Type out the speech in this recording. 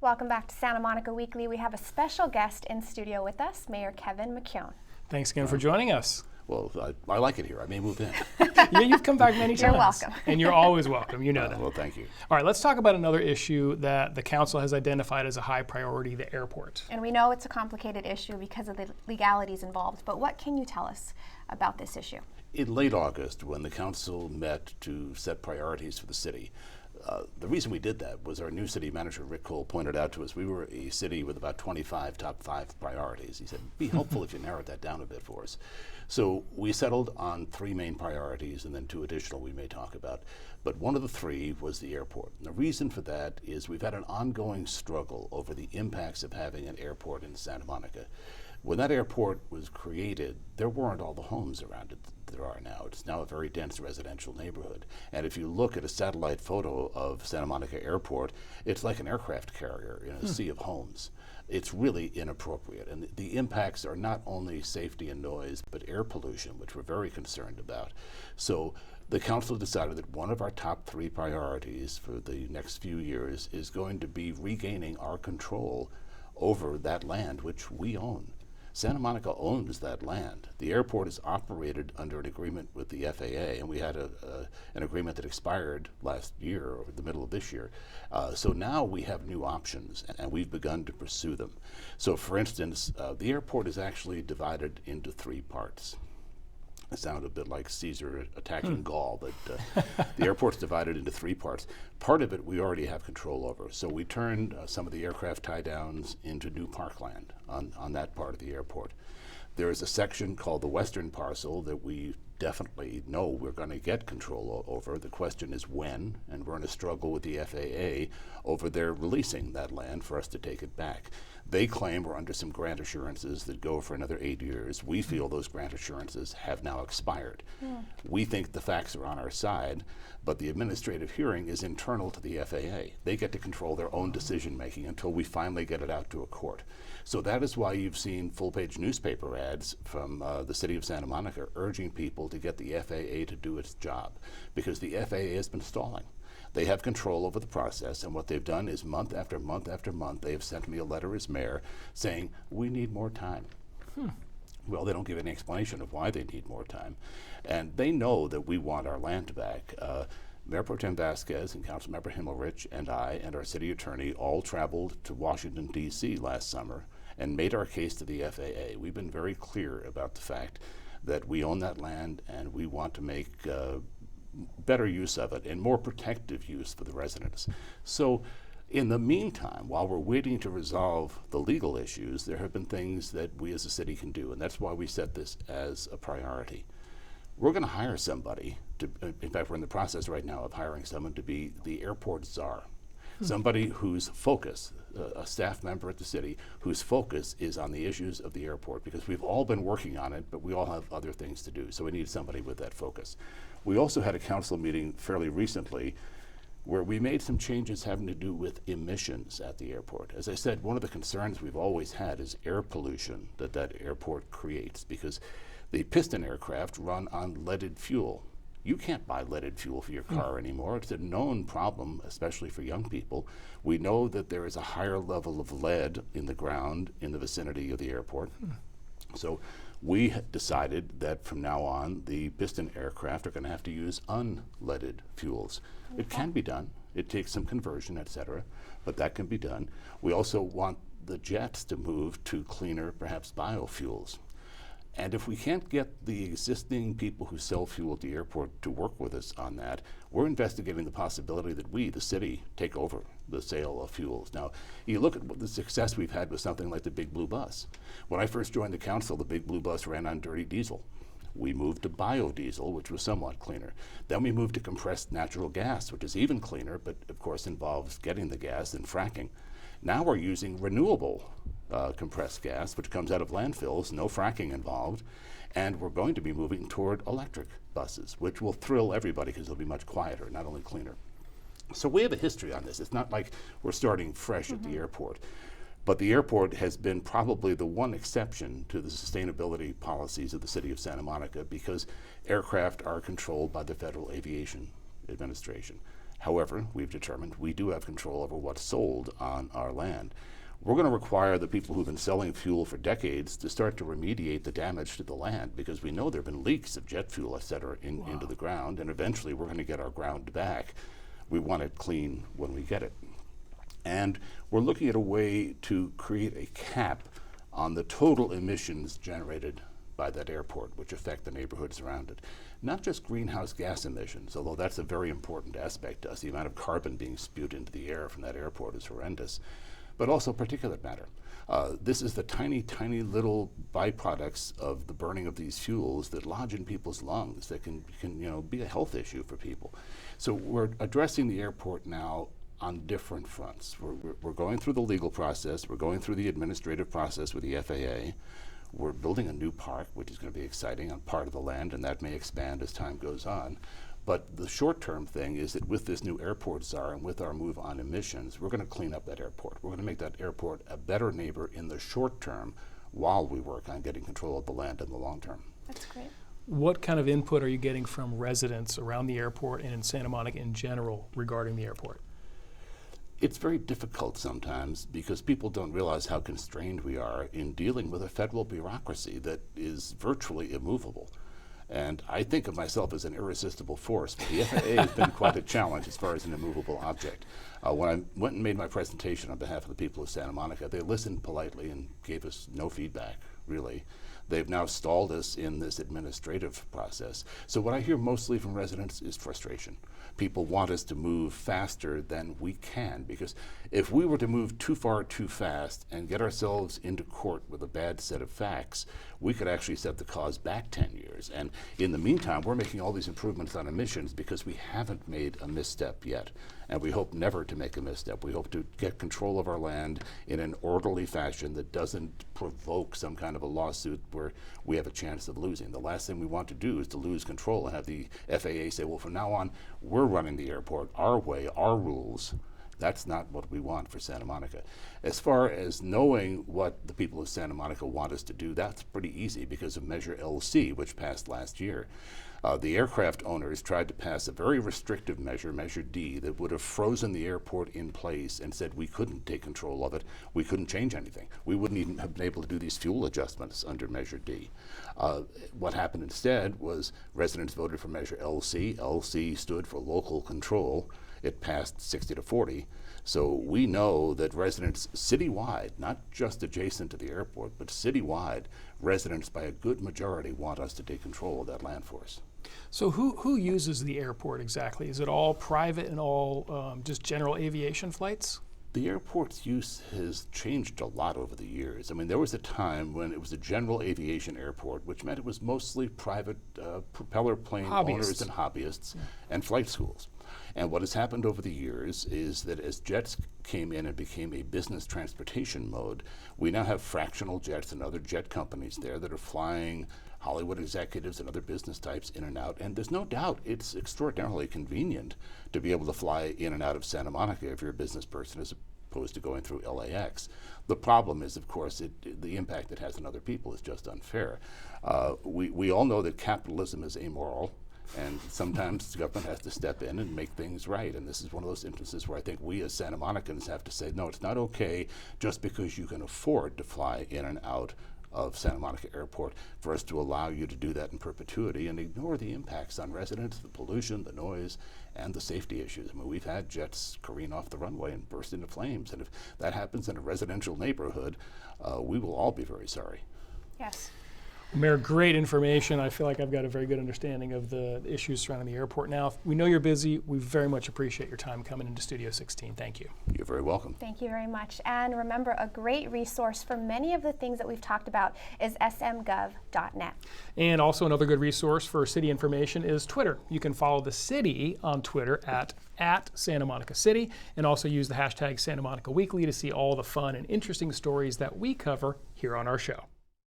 Welcome back to Santa Monica Weekly. We have a special guest in studio with us, Mayor Kevin McKeown. Thanks again for joining us. Well, I like it here. I may move in. Yeah, you've come back many times. You're welcome. And you're always welcome. You know that. Well, thank you. All right, let's talk about another issue that the council has identified as a high priority, the airport. And we know it's a complicated issue because of the legalities involved, but what can you tell us about this issue? In late August, when the council met to set priorities for the city, the reason we did that was our new city manager, Rick Cole, pointed out to us we were a city with about 25 top 5 priorities. He said, it'd be helpful if you narrowed that down a bit for us. So we settled on 3 main priorities and then 2 additional we may talk about. But one of the 3 was the airport. And the reason for that is we've had an ongoing struggle over the impacts of having an airport in Santa Monica. When that airport was created, there weren't all the homes around it that there are now. It's now a very dense residential neighborhood. And if you look at a satellite photo of Santa Monica Airport, it's like an aircraft carrier in a sea of homes. It's really inappropriate. And the impacts are not only safety and noise, but air pollution, which we're very concerned about. So the council decided that one of our top 3 priorities for the next few years is going to be regaining our control over that land, which we own. Santa Monica owns that land. The airport is operated under an agreement with the FAA, and we had an agreement that expired last year, or the middle of this year. So now we have new options, and we've begun to pursue them. So for instance, the airport is actually divided into 3 parts. It sounded a bit like Caesar attacking Gaul, but the airport's divided into 3 parts. Part of it we already have control over. So we turned some of the aircraft tie-downs into new parkland on that part of the airport. There is a section called the western parcel that we definitely know we're going to get control over. The question is when, and we're in a struggle with the FAA over their releasing that land for us to take it back. They claim we're under some grant assurances that go for another 8 years. We feel those grant assurances have now expired. We think the facts are on our side, but the administrative hearing is internal to the FAA. They get to control their own decision making until we finally get it out to a court. So that is why you've seen full-page newspaper ads from the city of Santa Monica urging people to get the FAA to do its job, because the FAA has been stalling. They have control over the process, and what they've done is month after month after month, they have sent me a letter as mayor saying, we need more time. Well, they don't give any explanation of why they need more time. And they know that we want our land back. Mayor Pro Tem Vasquez and Councilmember Himmelrich and I and our city attorney all traveled to Washington, D.C. last summer and made our case to the FAA. We've been very clear about the fact that we own that land and we want to make better use of it and more protective use for the residents. So in the meantime, while we're waiting to resolve the legal issues, there have been things that we as a city can do, and that's why we set this as a priority. We're going to hire somebody to, in fact, we're in the process right now of hiring someone to be the airport czar. Somebody whose focus, a staff member at the city, whose focus is on the issues of the airport, because we've all been working on it, but we all have other things to do, so we need somebody with that focus. We also had a council meeting fairly recently where we made some changes having to do with emissions at the airport. As I said, one of the concerns we've always had is air pollution that airport creates, because the piston aircraft run on leaded fuel. You can't buy leaded fuel for your car anymore. It's a known problem, especially for young people. We know that there is a higher level of lead in the ground in the vicinity of the airport. So we decided that from now on, the piston aircraft are going to have to use unleaded fuels. Okay. It can be done. It takes some conversion, et cetera, but that can be done. We also want the jets to move to cleaner, perhaps biofuels. And if we can't get the existing people who sell fuel at the airport to work with us on that, we're investigating the possibility that we, the city, take over the sale of fuels. Now, you look at the success we've had with something like the Big Blue Bus. When I first joined the council, the Big Blue Bus ran on dirty diesel. We moved to biodiesel, which was somewhat cleaner. Then we moved to compressed natural gas, which is even cleaner, but of course involves getting the gas and fracking. Now we're using renewable compressed gas, which comes out of landfills, no fracking involved, and we're going to be moving toward electric buses, which will thrill everybody because they'll be much quieter, not only cleaner. So we have a history on this. It's not like we're starting fresh at the airport. But the airport has been probably the one exception to the sustainability policies of the city of Santa Monica, because aircraft are controlled by the Federal Aviation Administration. However, we've determined we do have control over what's sold on our land. We're going to require the people who've been selling fuel for decades to start to remediate the damage to the land, because we know there have been leaks of jet fuel, et cetera, into the ground, and eventually we're going to get our ground back. We want it clean when we get it. And we're looking at a way to create a cap on the total emissions generated by that airport, which affect the neighborhoods around it. Not just greenhouse gas emissions, although that's a very important aspect to us. The amount of carbon being spewed into the air from that airport is horrendous, but also particulate matter. This is the tiny, tiny little byproducts of the burning of these fuels that lodge in people's lungs that can be a health issue for people. So we're addressing the airport now on different fronts. We're going through the legal process, we're going through the administrative process with the FAA. We're building a new park, which is going to be exciting on part of the land, and that may expand as time goes on. But the short-term thing is that with this new airport czar and with our move on emissions, we're going to clean up that airport. We're going to make that airport a better neighbor in the short term while we work on getting control of the land in the long term. That's great. What kind of input are you getting from residents around the airport and in Santa Monica in general regarding the airport? It's very difficult sometimes because people don't realize how constrained we are in dealing with a federal bureaucracy that is virtually immovable. And I think of myself as an irresistible force, but the FAA has been quite a challenge as far as an immovable object. When I went and made my presentation on behalf of the people of Santa Monica, they listened politely and gave us no feedback, really. They've now stalled us in this administrative process. So what I hear mostly from residents is frustration. People want us to move faster than we can, because if we were to move too far too fast and get ourselves into court with a bad set of facts, we could actually set the cause back 10 years. And in the meantime, we're making all these improvements on emissions because we haven't made a misstep yet. And we hope never to make a misstep. We hope to get control of our land in an orderly fashion that doesn't provoke some kind of a lawsuit where we have a chance of losing. The last thing we want to do is to lose control and have the FAA say, well, from now on, we're running the airport our way, our rules. That's not what we want for Santa Monica. As far as knowing what the people of Santa Monica want us to do, that's pretty easy because of Measure LC, which passed last year. The aircraft owners tried to pass a very restrictive measure, Measure D, that would have frozen the airport in place and said we couldn't take control of it, we couldn't change anything. We wouldn't even have been able to do these fuel adjustments under Measure D. What happened instead was residents voted for Measure LC. LC stood for local control. It passed 60-40. So we know that residents citywide, not just adjacent to the airport, but citywide, residents by a good majority want us to take control of that land force. So who uses the airport exactly? Is it all private and all just general aviation flights? The airport's use has changed a lot over the years. I mean, there was a time when it was a general aviation airport, which meant it was mostly private propeller plane owners and hobbyists and flight schools. And what has happened over the years is that as jets came in and became a business transportation mode, we now have fractional jets and other jet companies there that are flying Hollywood executives and other business types in and out. And there's no doubt it's extraordinarily convenient to be able to fly in and out of Santa Monica if you're a business person as opposed to going through LAX. The problem is, of course, the impact it has on other people is just unfair. We all know that capitalism is amoral. And sometimes the government has to step in and make things right. And this is one of those instances where I think we as Santa Monicans have to say, no, it's not okay just because you can afford to fly in and out of Santa Monica Airport for us to allow you to do that in perpetuity and ignore the impacts on residents, the pollution, the noise, and the safety issues. I mean, we've had jets careen off the runway and burst into flames. And if that happens in a residential neighborhood, we will all be very sorry. Yes. Mayor, great information. I feel like I've got a very good understanding of the issues surrounding the airport now. We know you're busy. We very much appreciate your time coming into Studio 16. Thank you. You're very welcome. Thank you very much. And remember, a great resource for many of the things that we've talked about is smgov.net. And also another good resource for city information is Twitter. You can follow the city on Twitter at Santa Monica City, and also use the hashtag Santa Monica Weekly to see all the fun and interesting stories that we cover here on our show.